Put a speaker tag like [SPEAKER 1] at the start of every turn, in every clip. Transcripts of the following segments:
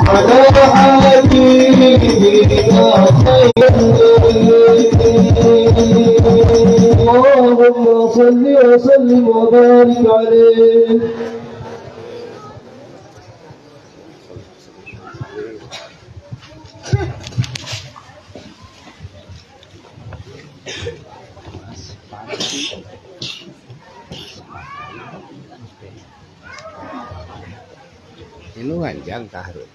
[SPEAKER 1] على حبيبنا خير اللهم صل وسلم وبارك عليه.
[SPEAKER 2] Ilungan jang tahrut.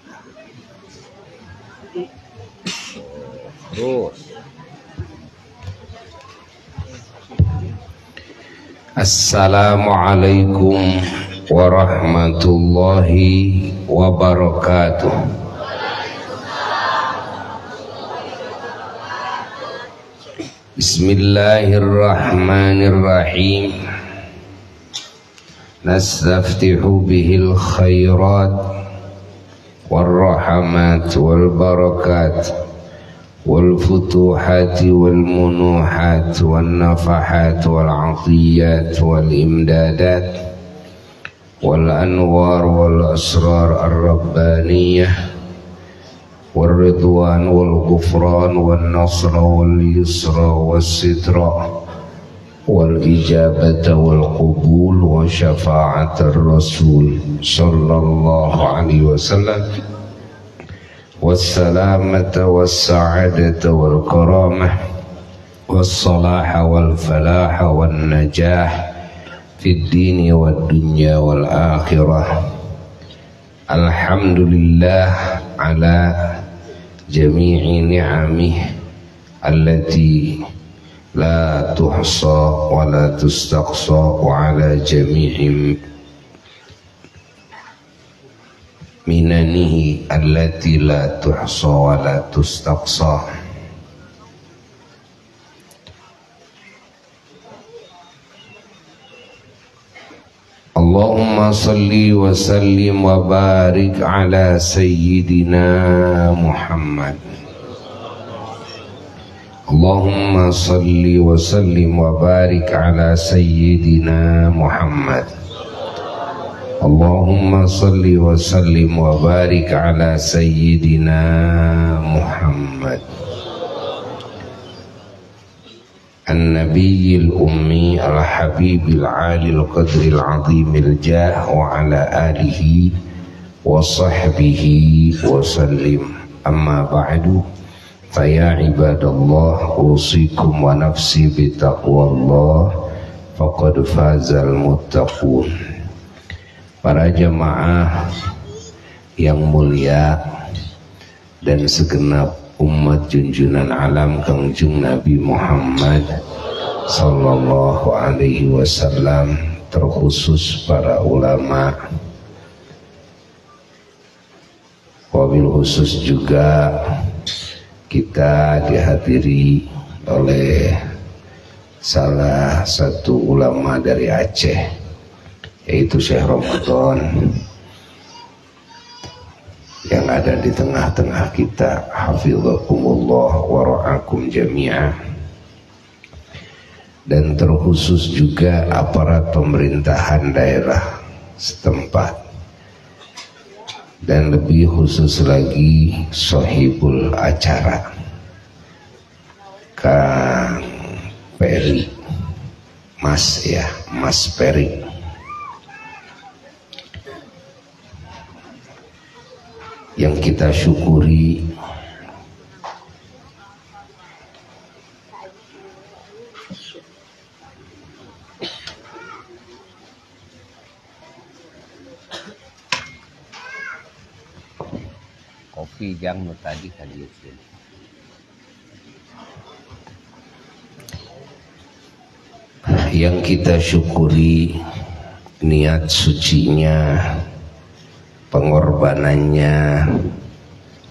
[SPEAKER 2] Terus. Assalamualaikum warahmatullahi wabarakatuh. Bismillahirrahmanirrahim. Nastaftihu bihil khairat warrahmat walbarakat والفتوحات والمنوحات والنفحات والعطيات والإمدادات والأنوار والأسرار الربانية والرضوان والغفران والنصر واليسر والستر والإجابة والقبول وشفاعة الرسول صلى الله عليه وسلم والسلامة والسعادة والكرامة والصلاح والفلاح والنجاح في الدين والدنيا والآخرة. الحمد لله على جميع نعمه التي لا تحصى ولا تستقصى وعلى جميع minanihi allati la tuhsa wa la tustaqsa. Allahumma salli wa sallim wa barik ala sayyidina Muhammad. Allahumma salli wa sallim wa barik ala sayyidina Muhammad. Allahumma salli wa sallim wa barik ala sayyidina Muhammad An-Nabiyil Ummi Al-Habibil Alil Qadril Azimil Jah wa ala alihi wa sahbihi wa sallim. Amma ba'du, faya ibadallah, usikum wa nafsi bitaqwallah, faqad fazal muttaqun. Para jamaah yang mulia dan segenap umat junjunan alam Kangjeng Nabi Muhammad sallallahu alaihi wasallam, terkhusus para ulama, wabil khusus juga kita dihadiri oleh salah satu ulama dari Aceh, yaitu Syekh Ramadan yang ada di tengah-tengah kita. Hafizakumullah wa ra'akum jami'ah. Dan terkhusus juga aparat pemerintahan daerah setempat, dan lebih khusus lagi sahibul acara Kang Peri, Mas Peri. Yang kita syukuri kopi jang tadi hadir sini. Yang kita syukuri niat sucinya, pengorbanannya,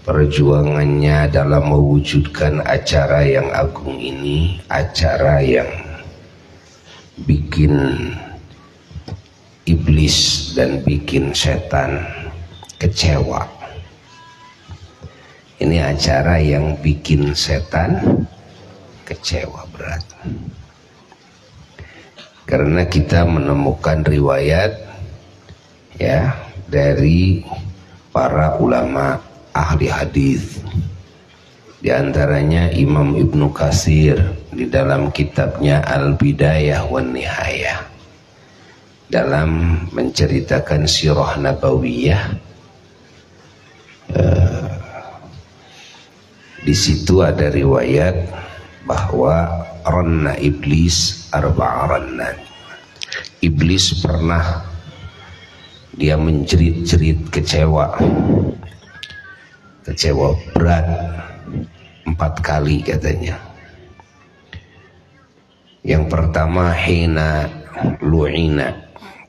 [SPEAKER 2] perjuangannya dalam mewujudkan acara yang agung ini, acara yang bikin iblis dan bikin setan kecewa. Ini acara yang bikin setan kecewa berat, karena kita menemukan riwayat ya dari para ulama ahli hadis. Di antaranya Imam Ibnu Katsir di dalam kitabnya Al-Bidayah wan Nihayah dalam menceritakan sirah nabawiyah. Di situ ada riwayat bahwa ranna iblis arba'a rannan. Iblis pernah dia menjerit-jerit kecewa berat 4 kali katanya. Yang pertama hina lu'ina,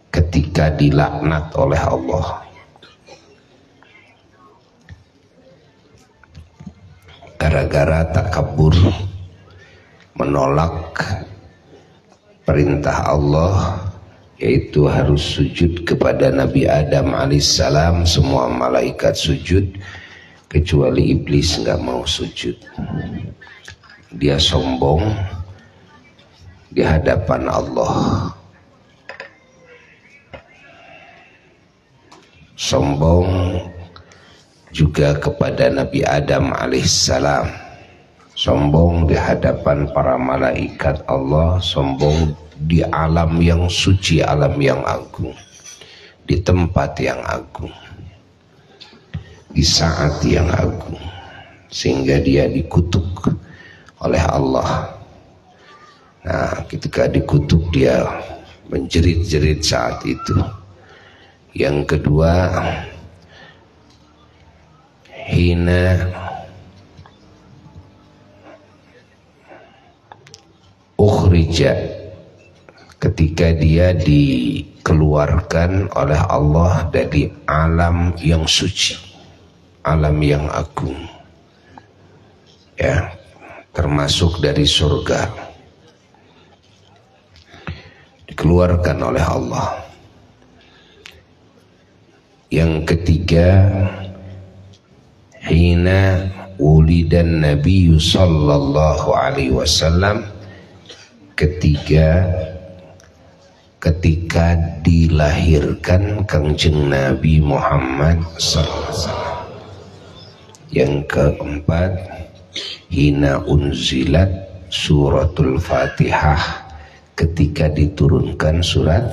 [SPEAKER 2] ketika dilaknat oleh Allah. Gara-gara takabur, menolak perintah Allah, yaitu harus sujud kepada Nabi Adam alaihissalam. Semua malaikat sujud kecuali iblis nggak mau sujud. Dia sombong di hadapan Allah, sombong juga kepada Nabi Adam alaihissalam, sombong di hadapan para malaikat Allah, sombong di alam yang suci, alam yang agung, di tempat yang agung, di saat yang agung, sehingga dia dikutuk oleh Allah. Nah, ketika dikutuk dia menjerit-jerit saat itu. Yang kedua hina ukhrija, ketika dia dikeluarkan oleh Allah dari alam yang suci, alam yang agung, ya, termasuk dari surga, dikeluarkan oleh Allah. Yang ketiga hina wulidan Nabi sallallahu alaihi wasallam, ketika dilahirkan Kangjeng Nabi Muhammad sallallahu alaihi wasallam. Yang keempat hina unzilat suratul Fatihah, ketika diturunkan surat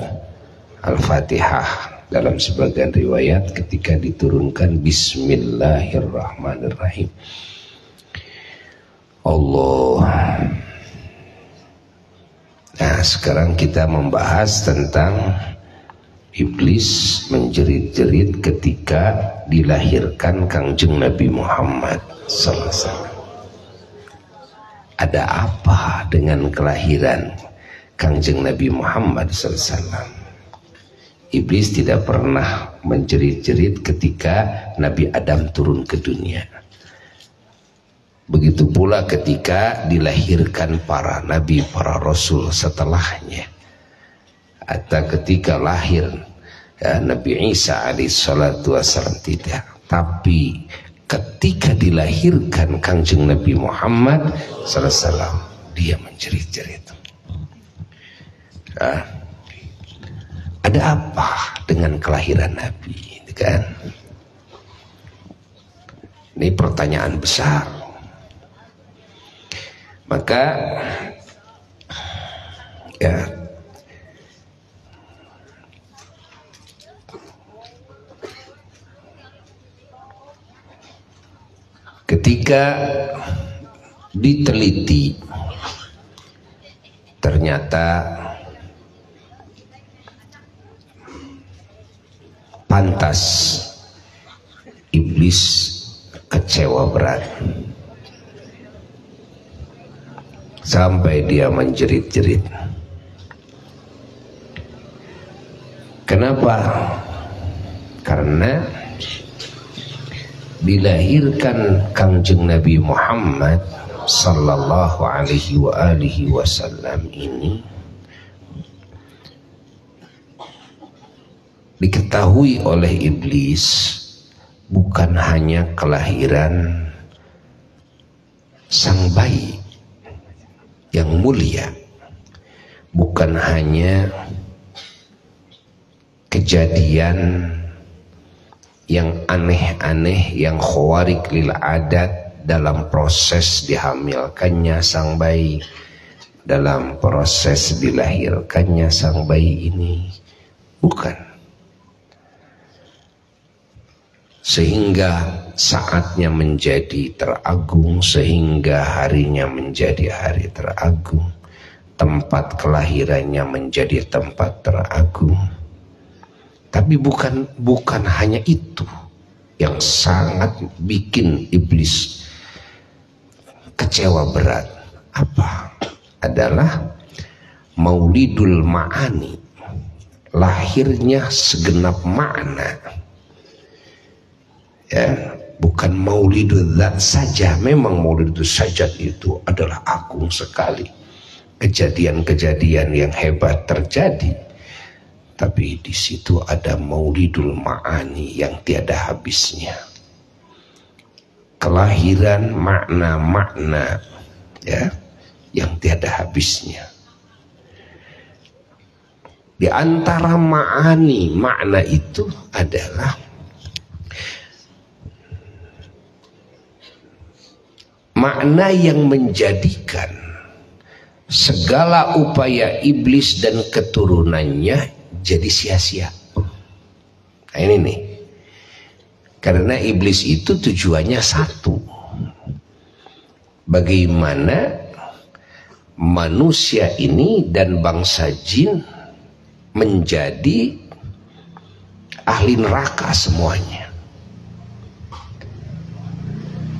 [SPEAKER 2] Al-Fatihah. Dalam sebagian riwayat ketika diturunkan Bismillahirrahmanirrahim. Allah. Nah, sekarang kita membahas tentang iblis menjerit-jerit ketika dilahirkan Kangjeng Nabi Muhammad sallallahu alaihi wasallam. Ada apa dengan kelahiran Kangjeng Nabi Muhammad sallallahu alaihi wasallam? Iblis tidak pernah menjerit-jerit ketika Nabi Adam turun ke dunia. Begitu pula ketika dilahirkan para nabi, para rasul setelahnya, atau ketika lahir Nabi Isa alaihissalatu wassalam, tidak. Tapi ketika dilahirkan Kangjeng Nabi Muhammad sallallahu alaihi wasallam, dia menjerit-jerit. Ada apa dengan kelahiran Nabi, kan? Ini pertanyaan besar. Maka ya, ketika diteliti, ternyata pantas iblis kecewa berat sampai dia menjerit-jerit. Kenapa? Karena dilahirkan Kangjeng Nabi Muhammad sallallahu alaihi wasallam ini diketahui oleh iblis bukan hanya kelahiran sang bayi yang mulia, bukan hanya kejadian yang aneh-aneh, yang khawarik lil adat dalam proses dihamilkannya sang bayi, dalam proses dilahirkannya sang bayi ini. Bukan. Sehingga saatnya menjadi teragung, sehingga harinya menjadi hari teragung, tempat kelahirannya menjadi tempat teragung. Tapi bukan hanya itu yang sangat bikin iblis kecewa berat. Apa? Adalah maulidul ma'ani, lahirnya segenap makna. Ya, bukan maulidul zat saja. Memang maulidul sajad itu adalah agung sekali, kejadian-kejadian yang hebat terjadi. Tapi di situ ada maulidul ma'ani yang tiada habisnya. Kelahiran makna-makna, ya, yang tiada habisnya. Di antara ma'ani, makna itu adalah makna yang menjadikan segala upaya iblis dan keturunannya jadi sia-sia. Nah ini nih, karena iblis itu tujuannya satu, bagaimana manusia ini dan bangsa jin menjadi ahli neraka semuanya,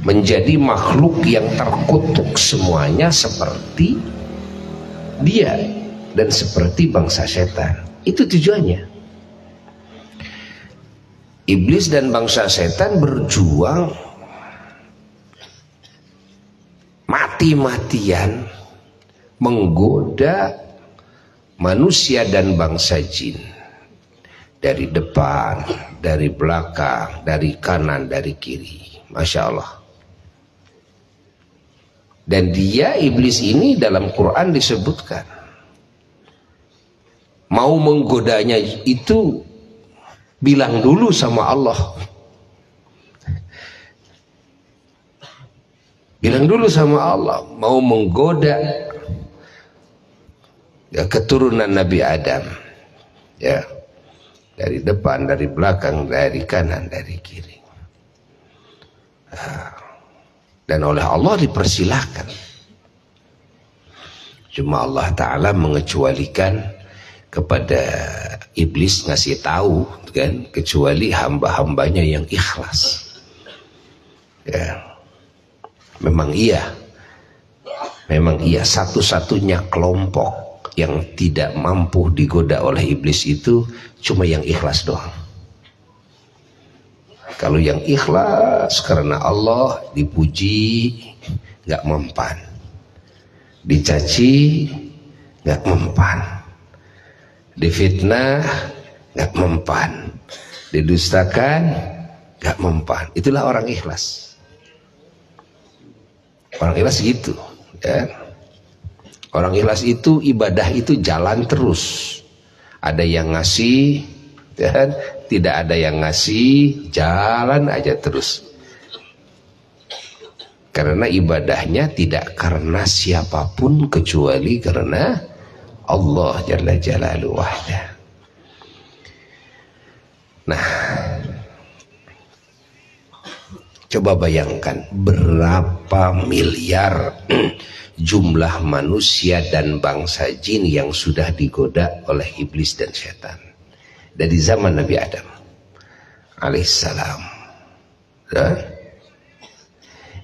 [SPEAKER 2] menjadi makhluk yang terkutuk semuanya seperti dia dan seperti bangsa setan. Itu tujuannya. Iblis dan bangsa setan berjuang mati-matian menggoda manusia dan bangsa jin, dari depan, dari belakang, dari kanan, dari kiri. Masya Allah. Dan dia, iblis ini, dalam Quran disebutkan mau menggodanya itu bilang dulu sama Allah, bilang dulu sama Allah, mau menggoda ya, keturunan Nabi Adam, ya, dari depan, dari belakang, dari kanan, dari kiri. Dan oleh Allah dipersilahkan. Cuma Allah Ta'ala mengecualikan kepada iblis, ngasih tahu kan, kecuali hamba-hambanya yang ikhlas. Ya, memang iya satu-satunya kelompok yang tidak mampu digoda oleh iblis itu cuma yang ikhlas doang. Kalau yang ikhlas karena Allah, dipuji nggak mempan, dicaci nggak mempan, difitnah nggak mempan, didustakan nggak mempan. Itulah orang ikhlas. Orang ikhlas gitu, ya. Orang ikhlas itu ibadah itu jalan terus. Ada yang ngasih, dan tidak ada yang ngasih, jalan aja terus. Karena ibadahnya tidak karena siapapun kecuali karena Allah Jalla Jalaluhu wahdah. Nah, coba bayangkan berapa miliar jumlah manusia dan bangsa jin yang sudah digoda oleh iblis dan setan dari zaman Nabi Adam alaihissalam,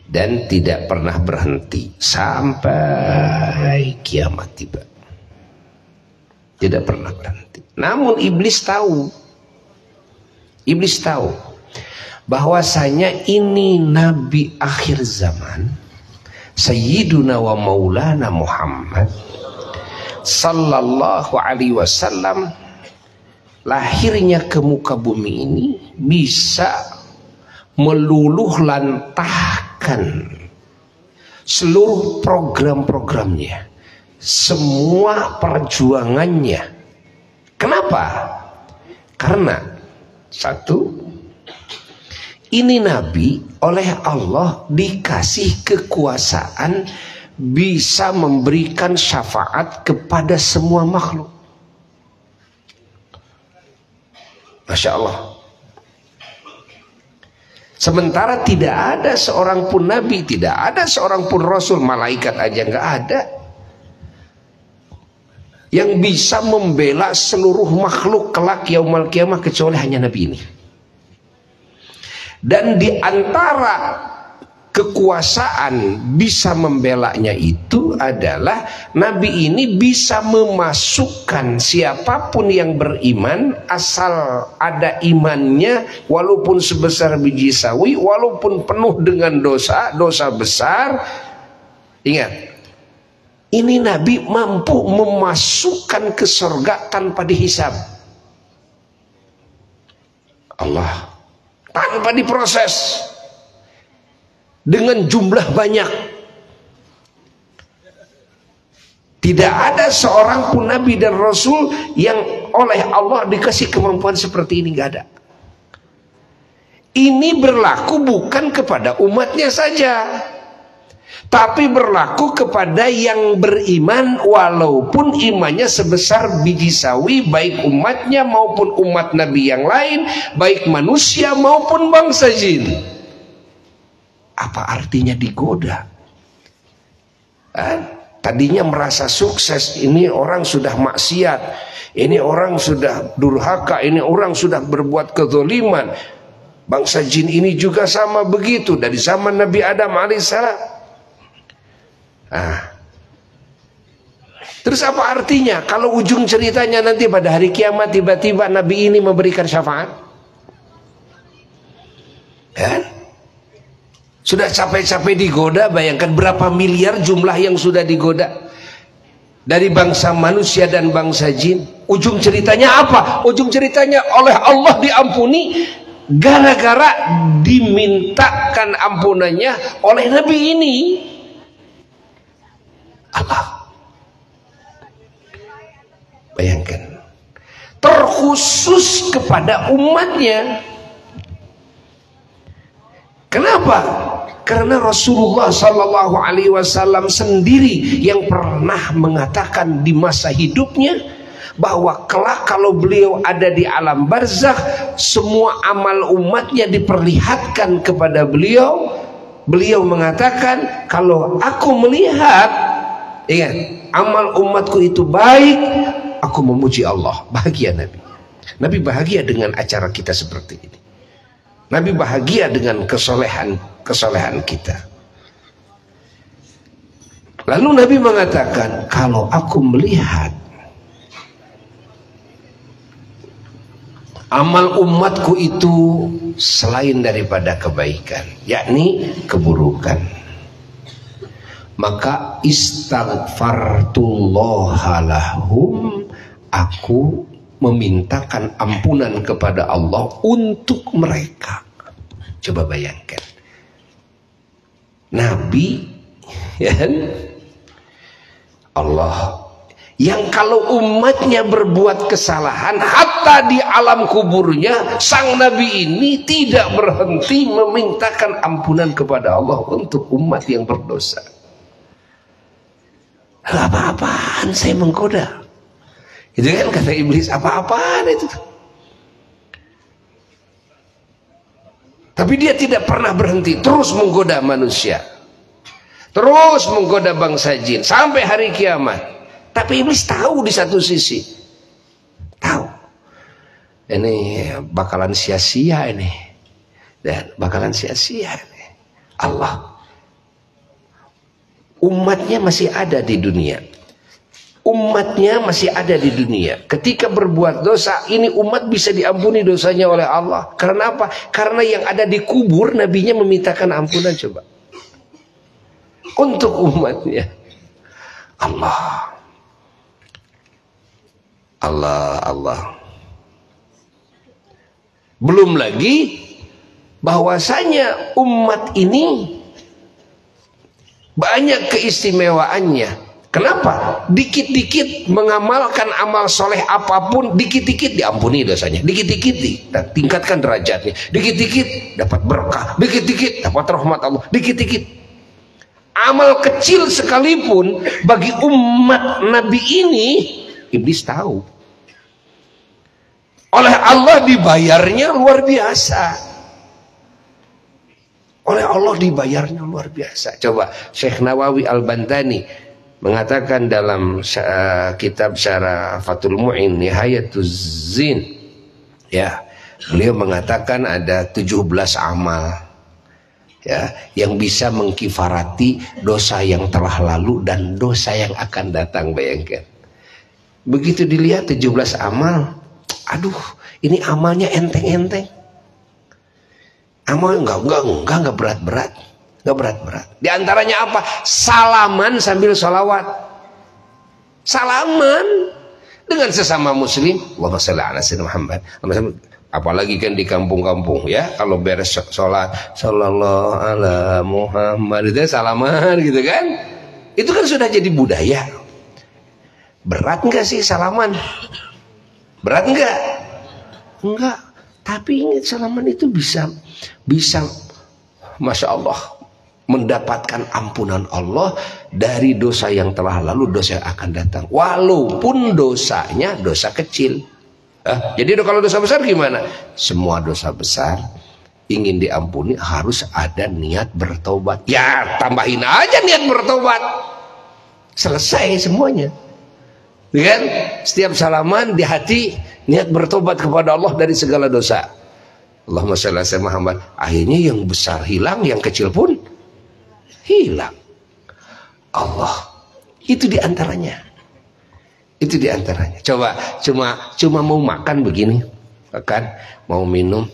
[SPEAKER 2] dan tidak pernah berhenti sampai kiamat tiba. Tidak pernah berhenti. Namun iblis tahu bahwasanya ini Nabi akhir zaman, Sayyiduna wa Maulana Muhammad sallallahu alaihi wasallam, lahirnya ke muka bumi ini bisa meluluh lantahkan seluruh program-programnya, semua perjuangannya. Kenapa? Karena satu, Ini Nabi oleh Allah dikasih kekuasaan bisa memberikan syafaat kepada semua makhluk. Masya Allah. Sementara tidak ada seorang pun Nabi, tidak ada seorang pun Rasul, malaikat aja nggak ada, yang bisa membela seluruh makhluk kelak yaumul kiamah kecuali hanya Nabi ini. Dan di antara kekuasaan bisa membelanya itu adalah Nabi ini bisa memasukkan siapapun yang beriman, asal ada imannya, walaupun sebesar biji sawi, walaupun penuh dengan dosa besar. Ingat, ini Nabi mampu memasukkan ke surga tanpa dihisab. Allah, tanpa diproses, dengan jumlah banyak. Tidak ada seorang pun Nabi dan Rasul yang oleh Allah dikasih kemampuan seperti ini, nggak ada. Ini berlaku bukan kepada umatnya saja, tapi berlaku kepada yang beriman walaupun imannya sebesar biji sawi, baik umatnya maupun umat Nabi yang lain, baik manusia maupun bangsa jin. Apa artinya digoda? Tadinya merasa sukses, ini orang sudah maksiat, ini orang sudah durhaka, ini orang sudah berbuat kezaliman. Bangsa jin ini juga sama begitu dari zaman Nabi Adam alaihissalam. Terus apa artinya kalau ujung ceritanya nanti pada hari kiamat tiba-tiba Nabi ini memberikan syafaat? Sudah capek-capek digoda, bayangkan berapa miliar jumlah yang sudah digoda dari bangsa manusia dan bangsa jin. Ujung ceritanya apa? Ujung ceritanya oleh Allah diampuni gara-gara dimintakan ampunannya oleh Nabi ini. Allah, bayangkan, terkhusus kepada umatnya. Kenapa? Karena Rasulullah Sallallahu Alaihi Wasallam sendiri yang pernah mengatakan di masa hidupnya bahwa kelak kalau beliau ada di alam barzakh, semua amal umatnya diperlihatkan kepada beliau. Beliau mengatakan, kalau aku melihat, ingat, amal umatku itu baik, aku memuji Allah. Bahagia Nabi. Nabi bahagia dengan acara kita seperti ini. Nabi bahagia dengan kesolehan kita. Lalu Nabi mengatakan, kalau aku melihat amal umatku itu selain daripada kebaikan, yakni keburukan, maka istaghfartullaha lahum, aku memintakan ampunan kepada Allah untuk mereka. Coba bayangkan, Nabi ya, Allah yang kalau umatnya berbuat kesalahan hatta di alam kuburnya, sang Nabi ini tidak berhenti memintakan ampunan kepada Allah untuk umat yang berdosa. Apa-apaan saya menggoda? Itu kan kata iblis, apa-apaan itu. Tapi dia tidak pernah berhenti, terus menggoda manusia, terus menggoda bangsa jin sampai hari kiamat. Tapi iblis tahu di satu sisi, tahu ini bakalan sia-sia ini, dan bakalan sia-sia ini. Allah, umatnya masih ada di dunia. Umatnya masih ada di dunia. Ketika berbuat dosa, ini umat bisa diampuni dosanya oleh Allah. Karena apa? Karena yang ada di kubur, nabinya memintakan ampunan. Coba, untuk umatnya. Allah, Allah, Allah. Belum lagi bahwasanya umat ini banyak keistimewaannya. Kenapa? Dikit-dikit mengamalkan amal soleh apapun, dikit-dikit diampuni dosanya, dikit-dikit tingkatkan derajatnya, dikit-dikit dapat berkah, dikit-dikit dapat rahmat Allah, dikit-dikit. Amal kecil sekalipun bagi umat Nabi ini, iblis tahu. Oleh Allah dibayarnya luar biasa. Oleh Allah dibayarnya luar biasa. Coba Syekh Nawawi Al-Bantani mengatakan dalam kitab Syarah Fathul Mu'in Nihayatuz Zin, ya, beliau mengatakan ada 17 amal, ya, yang bisa mengkifarati dosa yang telah lalu dan dosa yang akan datang. Bayangkan, begitu dilihat 17 amal, aduh, ini amalnya enteng-enteng, amal enggak berat-berat. Gak berat-berat. Di antaranya apa? Salaman sambil sholawat. Salaman dengan sesama muslim. Allahumma shalli ala sayyidina Muhammad. Apalagi kan di kampung-kampung, ya, kalau beres sholat, sallallahu ala Muhammad, itu salaman gitu kan. Itu kan sudah jadi budaya. Berat enggak sih salaman? Berat enggak? Enggak. Tapi ingat, salaman itu bisa Masya Allah, mendapatkan ampunan Allah dari dosa yang telah lalu, dosa yang akan datang, walaupun dosanya dosa kecil. Jadi kalau dosa besar gimana? Semua dosa besar ingin diampuni harus ada niat bertobat. Ya, tambahin aja niat bertobat, selesai semuanya. Kan? Setiap salaman di hati niat bertobat kepada Allah dari segala dosa. Allahumma shalli ala Muhammad. Akhirnya yang besar hilang, yang kecil pun hilang. Allah, itu diantaranya. Itu diantaranya. Coba cuma mau makan begini, makan, mau minum,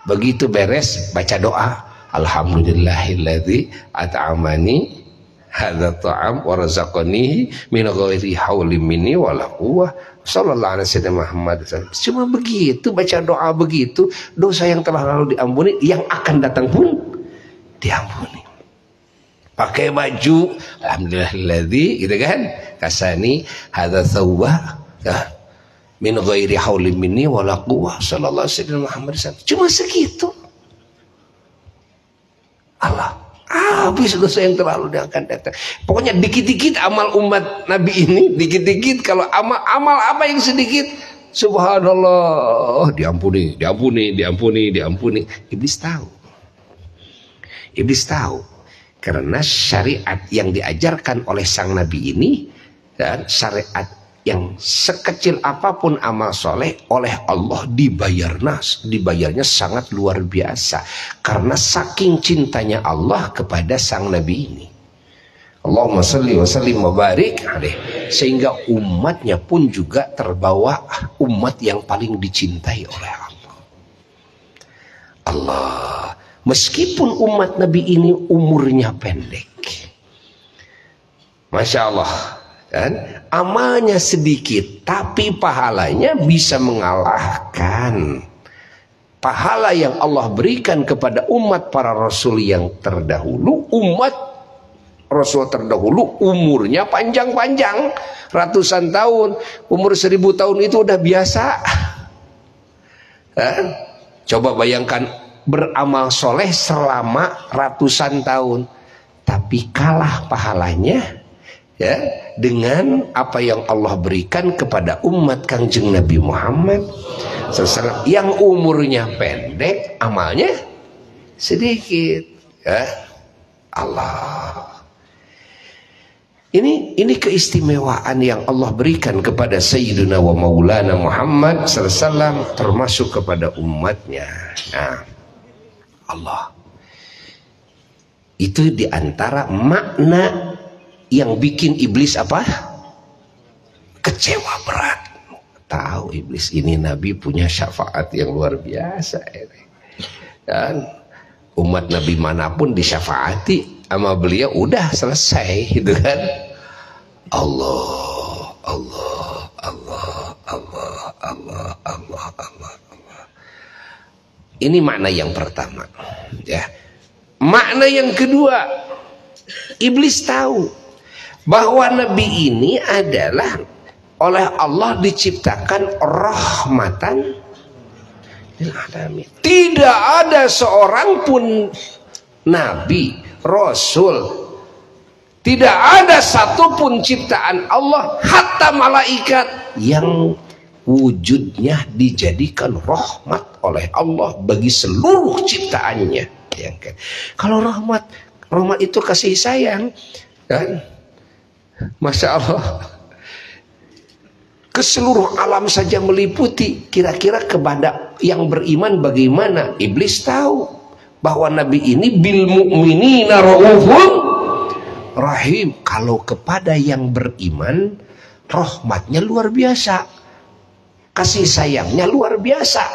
[SPEAKER 2] begitu beres baca doa, alhamdulillahilladzi at'amani hadza ta'am wa razaqani min ghairi haulin minni wala quwwah sallallahu alaihi wasallam Muhammad. Cuma begitu, baca doa begitu, dosa yang telah lalu diampuni, yang akan datang pun diampuni. Pakai baju alhamdulillahilladzi, gitu kan, kasani hadza thawba min ghairi haulin minni wala quwwah sallallahu alaihi wasallam Muhammad. Cuma segitu, Allah habis dosa yang terlalu dia akan datang. Pokoknya dikit-dikit amal umat Nabi ini, dikit-dikit. Kalau amal apa yang sedikit, subhanallah, diampuni. Iblis tahu. Iblis tahu. Karena syariat yang diajarkan oleh sang Nabi ini, dan syariat yang sekecil apapun amal soleh, oleh Allah dibayarnya sangat luar biasa. Karena saking cintanya Allah kepada sang Nabi ini. Allahumma salli wa sallim wa barik alaih. Sehingga umatnya pun juga terbawa umat yang paling dicintai oleh Allah. Allah, meskipun umat Nabi ini umurnya pendek, Masya Allah, kan? Amalnya sedikit, tapi pahalanya bisa mengalahkan pahala yang Allah berikan kepada umat para rasul yang terdahulu. Umat rasul terdahulu umurnya panjang-panjang, ratusan tahun. Umur 1000 tahun itu udah biasa. Coba bayangkan beramal soleh selama ratusan tahun, tapi kalah pahalanya, ya, dengan apa yang Allah berikan kepada umat Kangjeng Nabi Muhammad SAW yang umurnya pendek, amalnya sedikit, ya. Allah, ini keistimewaan yang Allah berikan kepada Sayyidina wa Maulana Muhammad SAW, termasuk kepada umatnya. Nah, Allah, itu diantara makna yang bikin iblis apa? Kecewa berat. Tahu iblis ini Nabi punya syafaat yang luar biasa ini. Dan umat Nabi manapun disyafaati sama beliau udah selesai, gitu kan? Allah, Allah, Allah, Allah, Allah, Allah, Allah, Allah. Ini makna yang pertama, ya. Makna yang kedua, iblis tahu bahwa Nabi ini adalah oleh Allah diciptakan rahmatan lil alamin. Tidak ada seorang pun nabi, rasul, tidak ada satupun ciptaan Allah, hatta malaikat, yang wujudnya dijadikan rahmat oleh Allah bagi seluruh ciptaannya. Kalau rahmat itu kasih sayang, kan? Masya Allah, ke seluruh alam saja meliputi. Kira-kira kepada yang beriman bagaimana? Iblis tahu bahwa Nabi ini bil mu'minina raufun rahim. Kalau kepada yang beriman, rahmatnya luar biasa, kasih sayangnya luar biasa.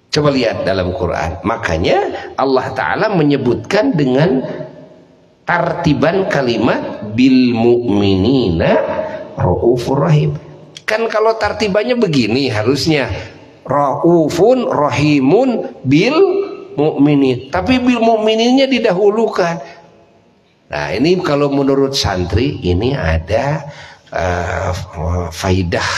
[SPEAKER 2] Coba lihat dalam Quran. Makanya Allah Ta'ala menyebutkan dengan tartiban kalimat bil mu'minina raufur rahim. Kan kalau tartibannya begini harusnya raufun rahimun bil mu'minin, tapi bil mu'mininnya didahulukan. Nah, ini kalau menurut santri ini ada faidah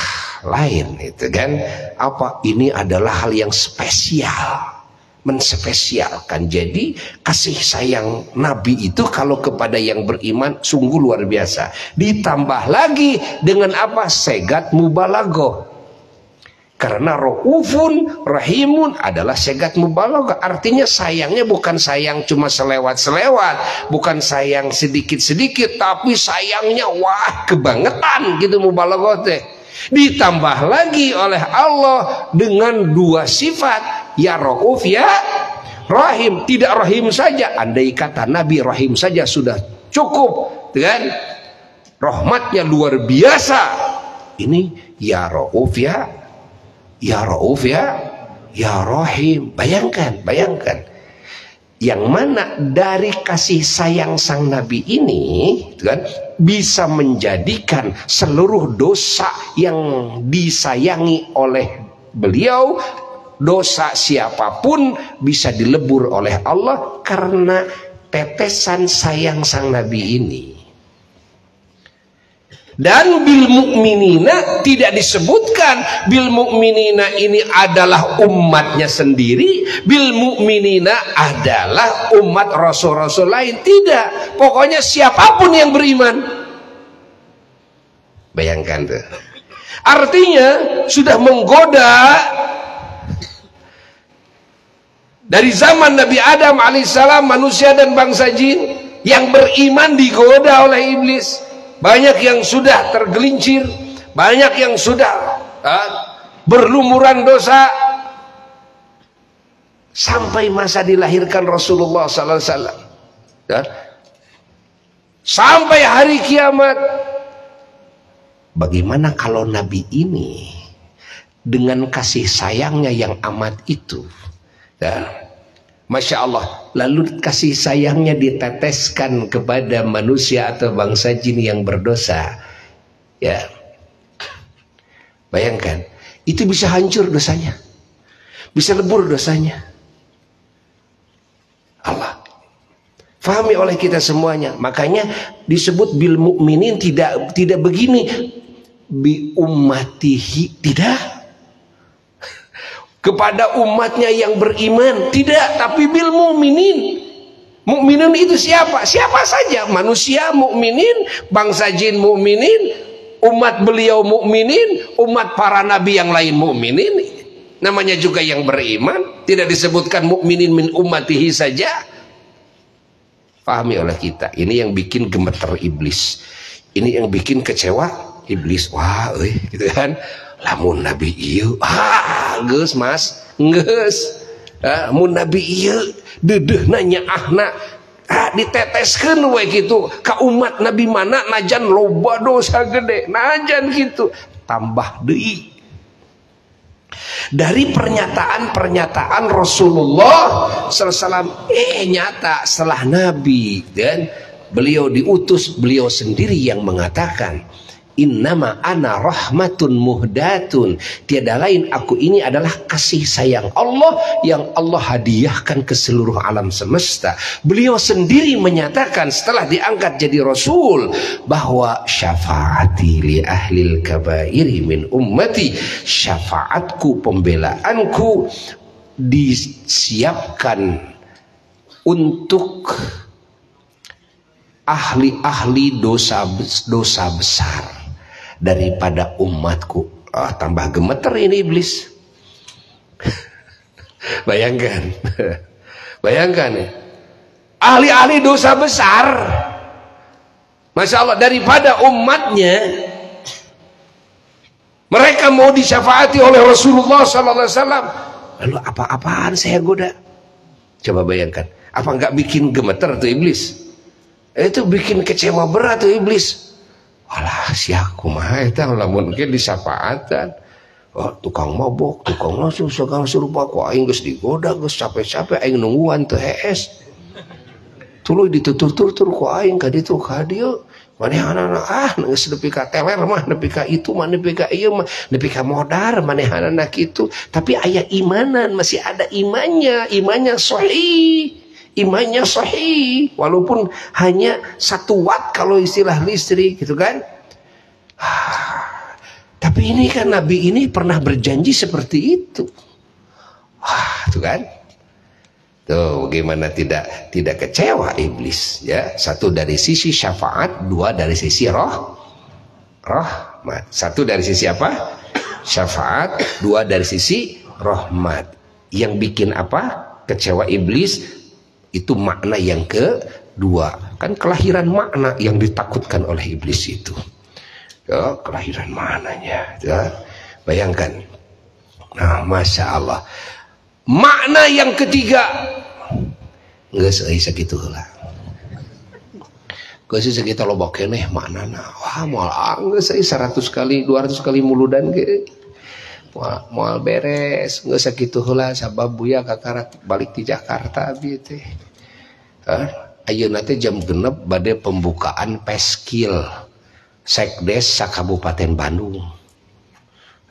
[SPEAKER 2] lain, itu kan, apa, ini adalah hal yang spesial, menspesialkan. Jadi kasih sayang Nabi itu kalau kepada yang beriman sungguh luar biasa. Ditambah lagi dengan apa? Segat mubalaghah. Karena raufun rahimun adalah segat mubalaghah. Artinya sayangnya bukan sayang cuma selewat-selewat, bukan sayang sedikit-sedikit, tapi sayangnya wah kebangetan gitu, mubalaghah teh. Ditambah lagi oleh Allah dengan dua sifat, ya rauf ya rahim. Tidak rahim saja, andai kata Nabi rahim saja sudah cukup, kan? Rahmatnya luar biasa. Ini ya rauf ya rauf ya rahim. Bayangkan yang mana dari kasih sayang sang Nabi ini, kan, bisa menjadikan seluruh dosa yang disayangi oleh beliau, dosa siapapun bisa dilebur oleh Allah karena tetesan sayang sang Nabi ini. Dan bil mu'minina tidak disebutkan bil mu'minina ini adalah umatnya sendiri, bil mu'minina adalah umat rasul-rasul lain. Tidak, pokoknya siapapun yang beriman. Bayangkan tuh. Artinya sudah menggoda dari zaman Nabi Adam alaihissalam, manusia dan bangsa jin yang beriman digoda oleh iblis. Banyak yang sudah tergelincir, banyak yang sudah berlumuran dosa, sampai masa dilahirkan Rasulullah sallallahu alaihi wasallam, sampai hari kiamat. Bagaimana kalau Nabi ini dengan kasih sayangnya yang amat itu, Masya Allah, lalu kasih sayangnya diteteskan kepada manusia atau bangsa jin yang berdosa, ya, bayangkan, itu bisa hancur dosanya, bisa lebur dosanya. Allah fahami oleh kita semuanya. Makanya disebut bil mu'minin, tidak begini bi ummatihi, tidak kepada umatnya yang beriman, tidak, tapi bil mu'minin. Mu'minin itu siapa? Siapa saja, manusia mu'minin, bangsa jin mu'minin, umat beliau mu'minin, umat para nabi yang lain mu'minin, namanya juga yang beriman. Tidak disebutkan mu'minin min ummatihi saja. Pahami oleh kita. Ini yang bikin gemeter iblis, ini yang bikin kecewa iblis. Wah, gitu kan, lamun Nabi ieu geus mas geus, mun Nabi ieu deudeuhna nyaahna diteteskeun we kitu ka umat Nabi mana najan loba dosa gede, najan kitu, tambah deui. Dari pernyataan Rasulullah SAW, nyata setelah Nabi dan beliau diutus, beliau sendiri yang mengatakan, Innama ana rahmatun muhdatun. Tiada lain aku ini adalah kasih sayang Allah yang Allah hadiahkan ke seluruh alam semesta. Beliau sendiri menyatakan setelah diangkat jadi Rasul bahwa syafaati li ahlil kabairi min ummati, syafaatku, pembelaanku disiapkan untuk ahli-ahli dosa besar daripada umatku. Tambah gemeter ini iblis. Bayangkan. Bayangkan ya. Ahli-ahli dosa besar, Masya Allah, daripada umatnya, mereka mau disyafaati oleh Rasulullah SAW. Lalu apa-apaan saya goda? Coba bayangkan. Apa nggak bikin gemeter tuh iblis? Itu bikin kecewa berat tuh iblis. Alah sia kumaha eta lamun ge disapaatan. Oh, tukang mabok, tukang nasu segala serupa ku aing geus digoda, geus capek-capek aing nungguan teu hees. Tuluy ditutur-tutur ku aing ka ditu ka dieu. Manehanana geus nepi ka teler mah, nepi ka itu mah, nepi ka ieu mah, nepi ka modar manehanana kitu. Tapi aya imanan, masih ada imannya sahih. Imannya sahih, walaupun hanya 1 watt kalau istilah listrik gitu kan. Tapi ini kan Nabi ini pernah berjanji seperti itu. Tuh kan. Tuh bagaimana tidak kecewa iblis ya. 1 dari sisi syafaat, 2 dari sisi rahmat. 1 dari sisi apa? Syafaat, 2 dari sisi rahmat. Yang bikin apa? Kecewa iblis. Itu makna yang kedua. Kan kelahiran makna yang ditakutkan oleh iblis itu ya, kelahiran maknanya ya. Bayangkan. Nah Masya Allah, makna yang ketiga nggak segitu lah, nggak segitu lo bakeneh maknana. Wah mal nggak 100 kali 200 kali muludan ke moal beres nggak segitu lah. Sabab buya kakarak balik di Jakarta gitu. Ayeuna teh jam 6 bade pembukaan peskil Sekdes Kabupaten Bandung.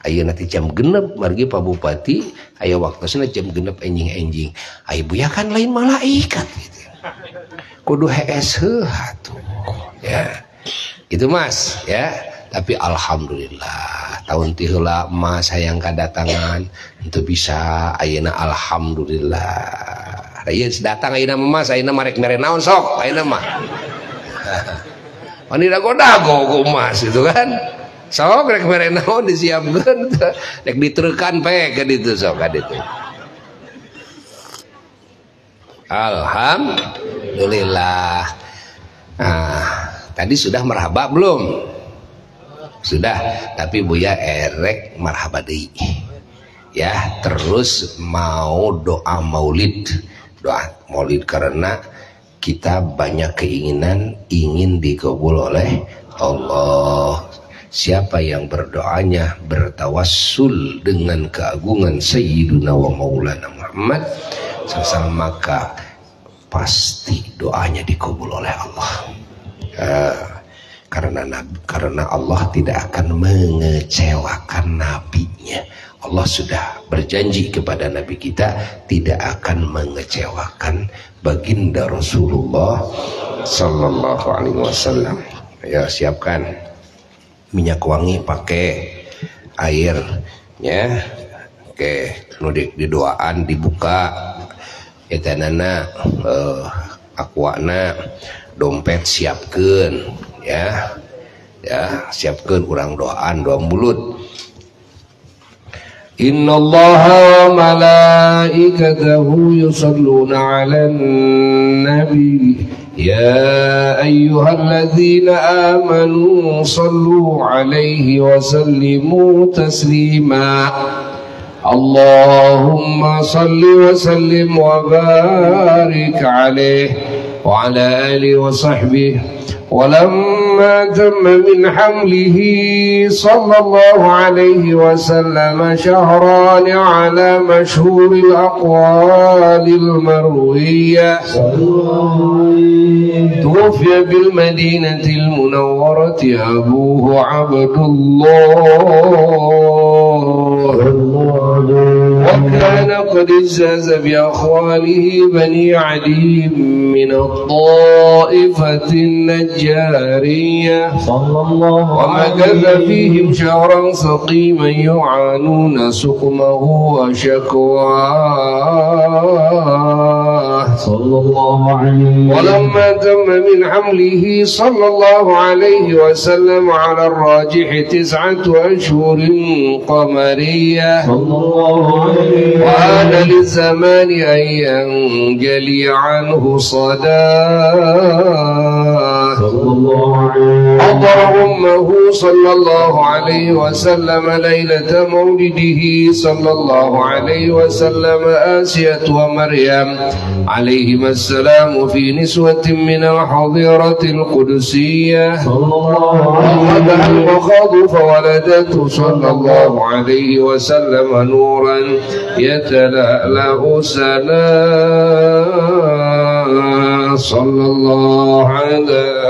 [SPEAKER 2] Ayeuna teh jam 6 margi Pak Bupati aya waktuna jam 6 enjing-enjing. Aya buya kan lain malaikat gitu. Kudu hees atuh ya. Itu Mas ya. Tapi alhamdulillah tahun ti heula emas hayang kadatangan untuk bisa ayeuna alhamdulillah. Ayeuna datang ayeuna emas ayeuna marek mere naon sok ayeuna mah. Pani dago-dago ku emas itu kan. Sok rek mere naon disiapkeun rek ditereukan pe ke ditu sok ka ditu. Alhamdulillah. Nah, tadi sudah marhaba belum? Sudah, tapi Buya erek marhaba deui. Ya, terus mau doa maulid. Doa maulid karena kita banyak keinginan ingin dikabul oleh Allah. Siapa yang berdoanya bertawassul dengan keagungan Sayyiduna wa Maulana Muhammad SAW, maka pasti doanya dikabul oleh Allah. Karena Allah tidak akan mengecewakan nabinya. Allah sudah berjanji kepada nabi kita tidak akan mengecewakan baginda Rasulullah sallallahu alaihi wasallam. Ya, siapkan minyak wangi pakai air ya. Oke, di doaan dibuka etanana aquana, dompet siapkeun ya. Ya, siapkeun urang doaan doa mulut. Innallaha wa malaikatahu yusalluna 'alan nabi ya ayyuhalladzina amanu sallu 'alaihi wa sallimu taslima. Allahumma salli wa sallim wa barik 'alaihi wa 'ala alihi wa sahbihi. ولما تم من حمله صلى الله عليه وسلم شهران على مشهور الأقوال المروية توفي بالمدينة المنورة أبوه عبد الله، وكان قد اجتاز بأخواله بني عدي من الطائفة النجارية، ومكث فيهم شهرا سقيما يعانون سقمه وشكواه صلى الله عليه. ولما تم من حمله صلى الله عليه وسلم على الراجح 9 أشهر قمرية، وآن للزمان أن ينجلي عنه صداه، حضر أمه صلى الله عليه وسلم ليلة مولده صلى الله عليه وسلم آسية ومريم عليهما السلام في نسوة من الحظيرة القدسية، وقدها المخاض فولدته صلى الله عليه وسلم نورا يتلألأ سلام صلى الله على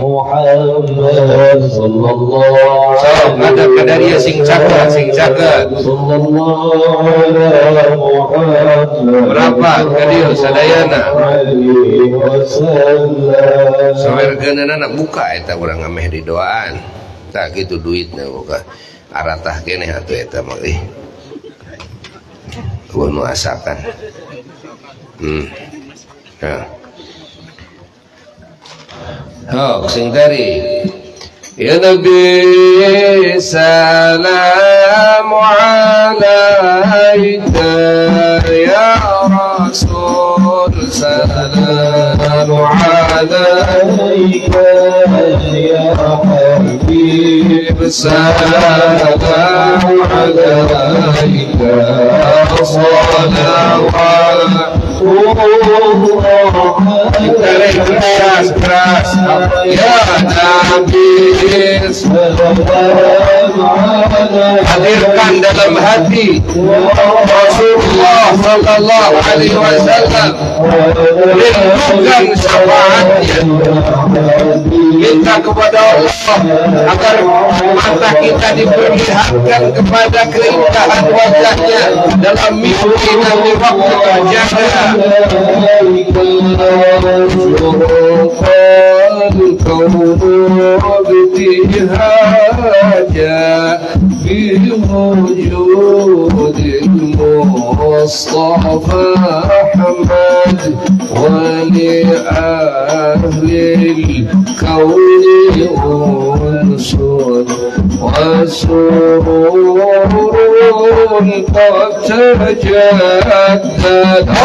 [SPEAKER 2] Muhammad sallallahu alaihi wasallam. Ada kadaria sing jaga sallallahu alaihi Muhammad. Berapa kadir sadayana? Sawerkeunana nak buka eta urang ngameh di doaan. Tak gitu duitna buka. Aratah keneh atuh eta mah euy. Kudu asakan. Ya. Hak sing dari ya Nabi salamu alaika ya Rasul salamu alaika ya Habib salamu alaika salawat keras ya Nabi, hadirkan dalam hati Rasulullah sallallahu alaihi wasallam, rindukan syafaatnya, minta kepada Allah agar mata kita diperlihatkan kepada keindahan wajahnya dalam mimpi dan di waktu terjaga. ابتهاجا بوجود المصطفى أحمد ولأهل الكون أنس وسرور قد تجدد.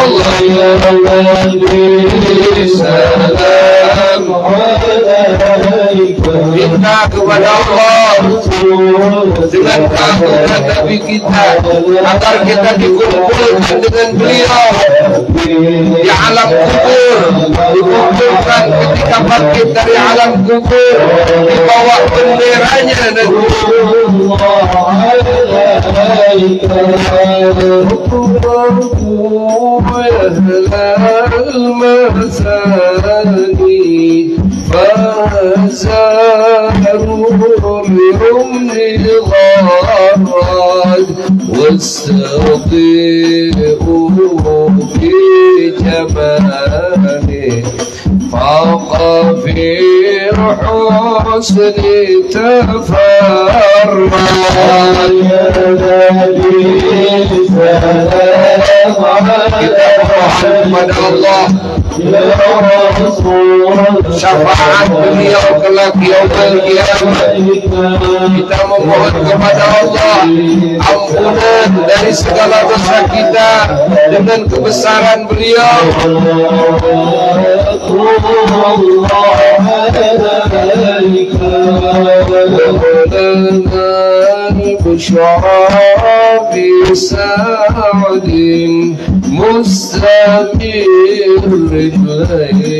[SPEAKER 2] الله يا نبي سلام minta kepada Allah dengan keagungan Nabi kita agar kita dikumpulkan dengan beliau di alam kubur, dikumpulkan ketika bangkit dari alam kubur di bawah benderanya Nabi. فزاروا برمل الغراد واستضيئوا في جماله فاق في حسن تفرد. يا نبي سلام عليك Allah, syafaat beliau kelak yaumul qiyamah. Kita memohon kepada Allah ampunan dari segala dosa kita dengan kebesaran beliau. مستمر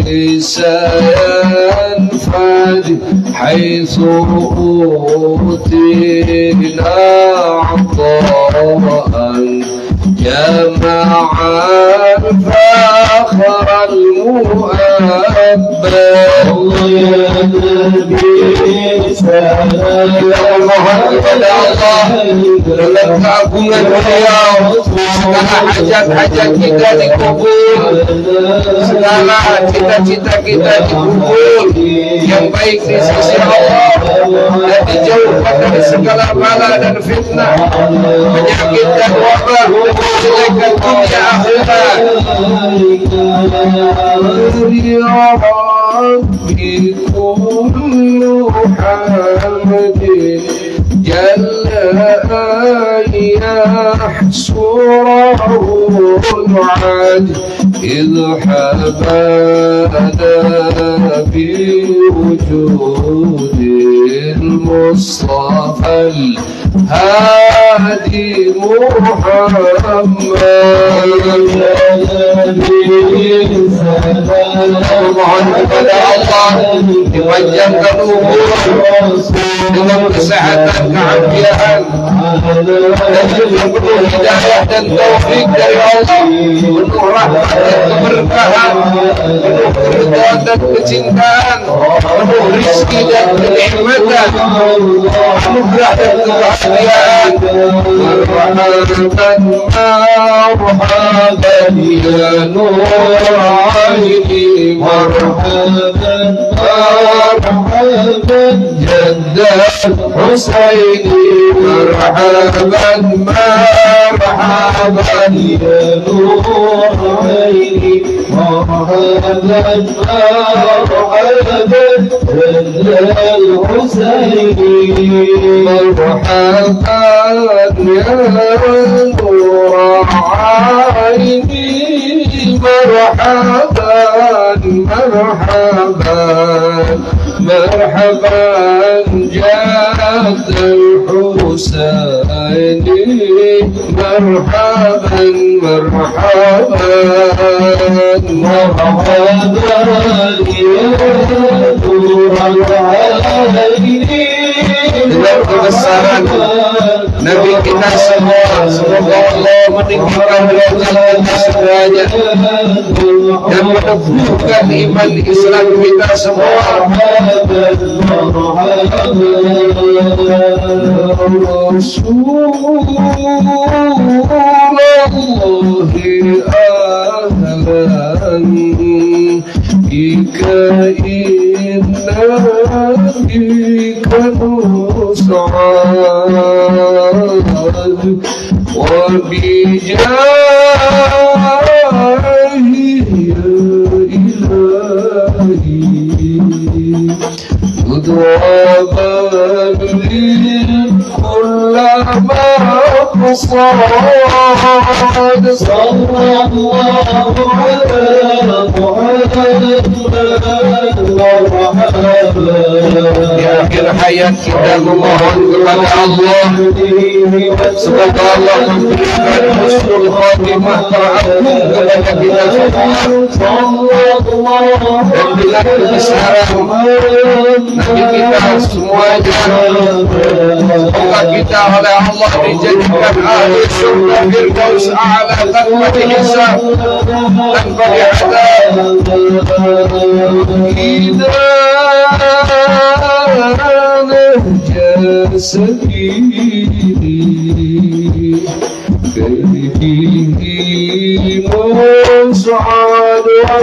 [SPEAKER 2] ليس ينفد حيث أوتينا عطاء جمع الفخر المؤمن. Mohon kepada Allah dalam keagungan Beliau segala hajat-hajat kita dikabul, segala cita-cita kita dikabul, yang baik di sisi Allah dan dijauhkan dari segala bala dan fitnah, penyakit dan wabah, dan kejelekan dunia akhirat. Rabbi kullu hamdin jalla yahsurahu al-'ad idh habana biwujudil Mustafa al-Hadi Muhammad. Mohon kepada Allah dipanjangkan umur dengan kesehatan, keafiatan, dan juga penuh hidayah dan taufik dari Allah, penuh rahmat dan keberkahan, penuh keridhaan dan kecintaan, penuh rizki dan kenikmatan, anugerah dan kebahagiaan. Marhaban marhaban ya nur aini, marhaban marhaban jaddal Husaini, marhaban marhaban ya nur aini, marhaban marhaban jaddal Husaini, marhaban ya nur aini, marhaban marhaban marhaban jadd al-Husaini, marhaban marhaban marhaban ya nur al-'aini. Dengan kebesaran Nabi kita semua, semoga Allah meninggikan derajat kita semuanya dan menumbuhkan iman Islam kita semua. Rasulullah bika inna bika nus'ad wa bijahi ya ilahi udwaban kullama qasad sallallahu di akhir hayat kita memohon kepada Allah semoga Allah memberikan husnul khatimah teragung kepada kita semua dan bila kebesaran Nabi kita semuanya, semoga kita oleh Allah dijadikan ahli surga Firdaus A'la tanpa dihisab, tanpa diazab. Jasadi bihi mus'ad wa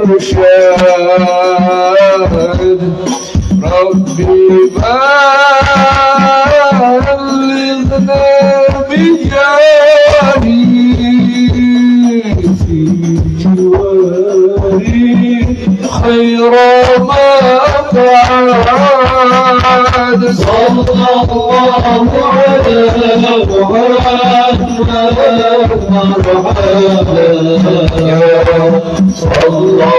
[SPEAKER 2] mursyad Rabbi balighna bijari fi jiwari khaira ma ba'd sallallahu ala Muhammad sallallahu alaihi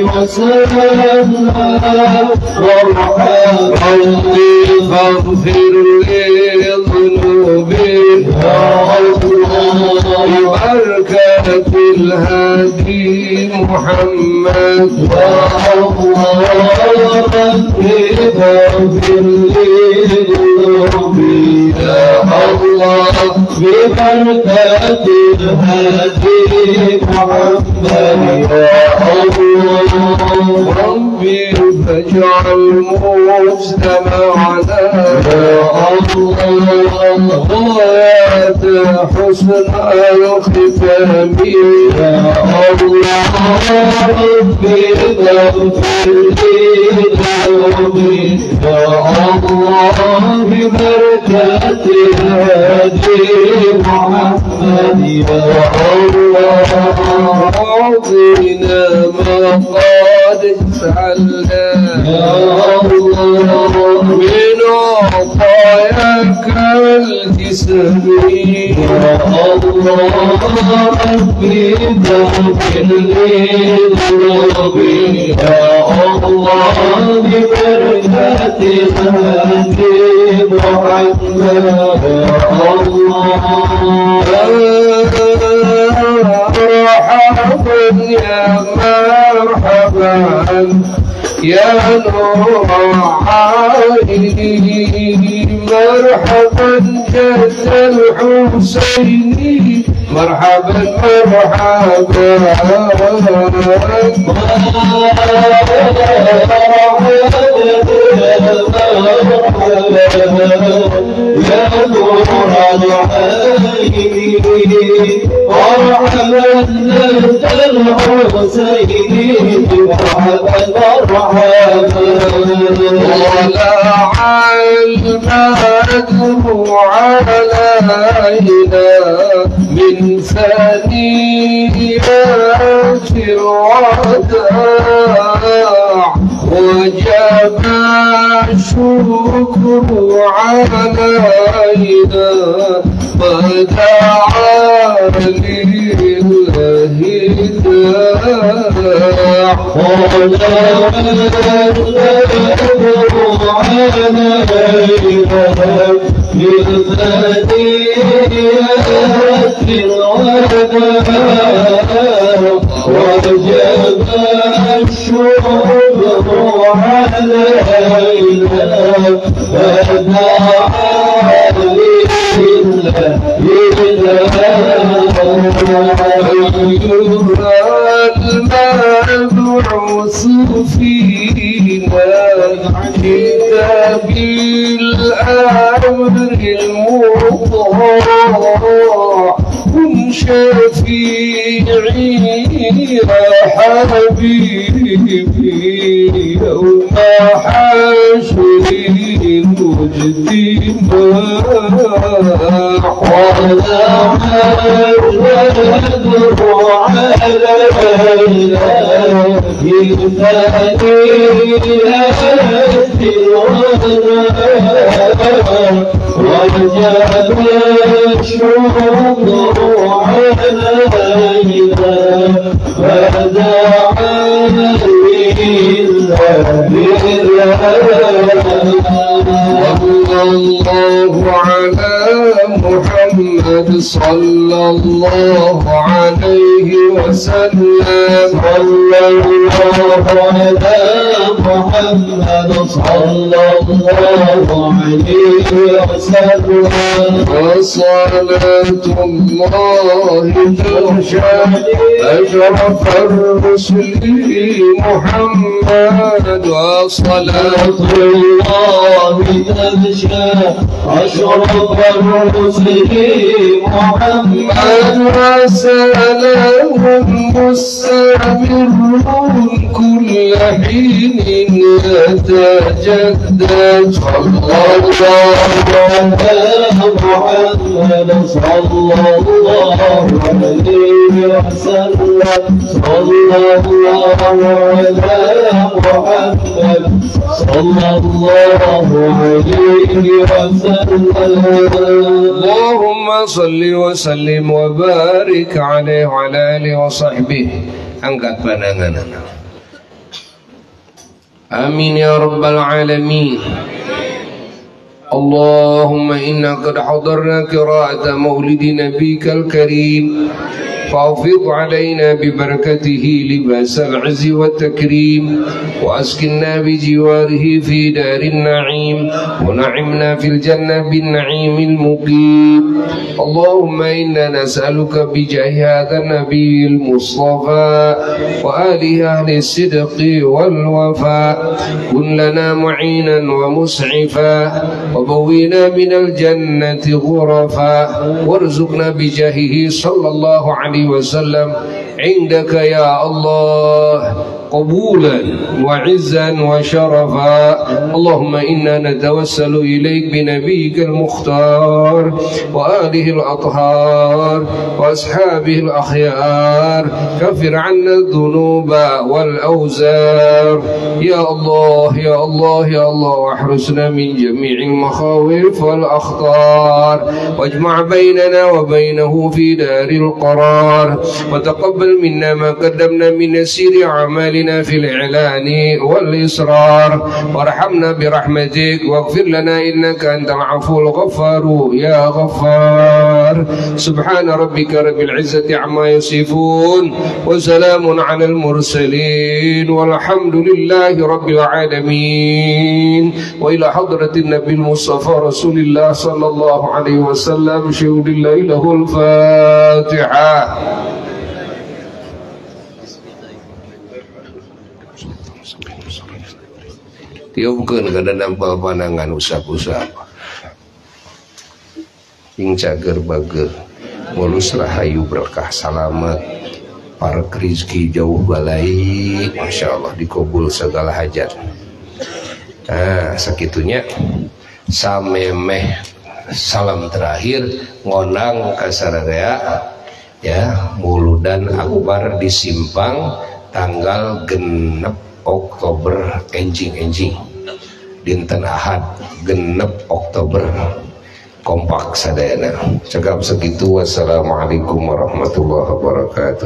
[SPEAKER 2] wasallam فاغفر لي ذنوبي يا الله الهادي محمد.
[SPEAKER 1] يا الله ربي اغفر لي ذنوبي يا الله ببركة الهادي محمد يا الله
[SPEAKER 2] ربي فاجعل مجتمعنا
[SPEAKER 1] يا الله
[SPEAKER 2] غاية حسن الختام
[SPEAKER 1] يا الله ربي اغفر لي ذنوبي يا الله ببركة الهادي محمد يا الله
[SPEAKER 2] أعطينا ما قد سألنا
[SPEAKER 1] يا الله
[SPEAKER 2] من عطاياك الجسم
[SPEAKER 1] يا الله ربي اغفر لي ذنوبي يا الله ببركة الهادي محمد يا الله
[SPEAKER 2] مرحبا يا مرحبا يا نور عيني مرحبا جد الحسين مرحبا مرحبا
[SPEAKER 1] يا نور العين مرحبا جد الحسين مرحبا مرحبا
[SPEAKER 2] طلع المدح علينا من ثنيات الوداع وجب الشكر علينا فدعا لله داع
[SPEAKER 1] وجب الشكر علينا فدعا
[SPEAKER 2] المبعوث فينا كتاب الأمر المطاع كن شفيعي يا حبيبي يوم حشر المجتمع
[SPEAKER 1] وجب الشكر علينا فدعا
[SPEAKER 2] صلى الله على محمد صلى الله عليه وسلم
[SPEAKER 1] صلى الله على محمد صلى الله عليه وسلم
[SPEAKER 2] وصلاة الله تغشى أشرف الرسل محمد وصلاة
[SPEAKER 1] الله تغشى أشرف الرسل محمد
[SPEAKER 2] وسلام مستمر كل حين يتجدد صلى الله
[SPEAKER 1] على محمد صلى الله عليه وسلم صلى الله على محمد صلى الله عليه وسلم
[SPEAKER 2] اللهم صل وسلم وبارك عليه وعلى آله وصحبه. Angkat pandangan. Amin ya rabbal alamin. اللهم إنا قد حضرنا قراءة مولد نبيك الكريم فأفض علينا ببركته لباس العز والتكريم وأسكننا بجواره في دار النعيم ونعمنا في الجنة بالنعيم المقيم. اللهم إنا نسألك بجاه هذا النبي المصطفى وآله أهل الصدق والوفاء كن لنا معينا ومسعفا وبوينا من الجنة غرفا وارزقنا بجاهه صلى الله عليه وسلم عندك يا الله قبولا وعزا وشرفا. اللهم إنا نتوسل إليك بنبيك المختار وآله الأطهار وأصحابه الأخيار كفر عنا الذنوب والأوزار يا الله يا الله يا الله واحرسنا من جميع المخاوف والأخطار واجمع بيننا وبينه في دار القرار وتقبل منا ما قدمنا من يسير أعمالنا في الإعلان والإصرار وارحمنا برحمتك واغفر لنا إنك أنت العفو الغفار يا غفار. سبحان ربك رب العزة عما يصفون وسلام على المرسلين والحمد لله رب العالمين. وإلى حضرة النبي المصطفى رسول الله صلى الله عليه وسلم شهد الله له الفاتحة. Tiupkeun kana dampal panangan usap-usap ing cager bager mulus rahayu berkah salamet parak rizki jauh balai Masya Allah dikabul segala hajat. Nah sakitunya samemeh salam terakhir ngonang kasararea ya muludan akbar di Simpang tanggal genep Oktober enjing dinten Ahad genep Oktober kompak sadayana cekap segitu. Wassalamualaikum warahmatullahi wabarakatuh.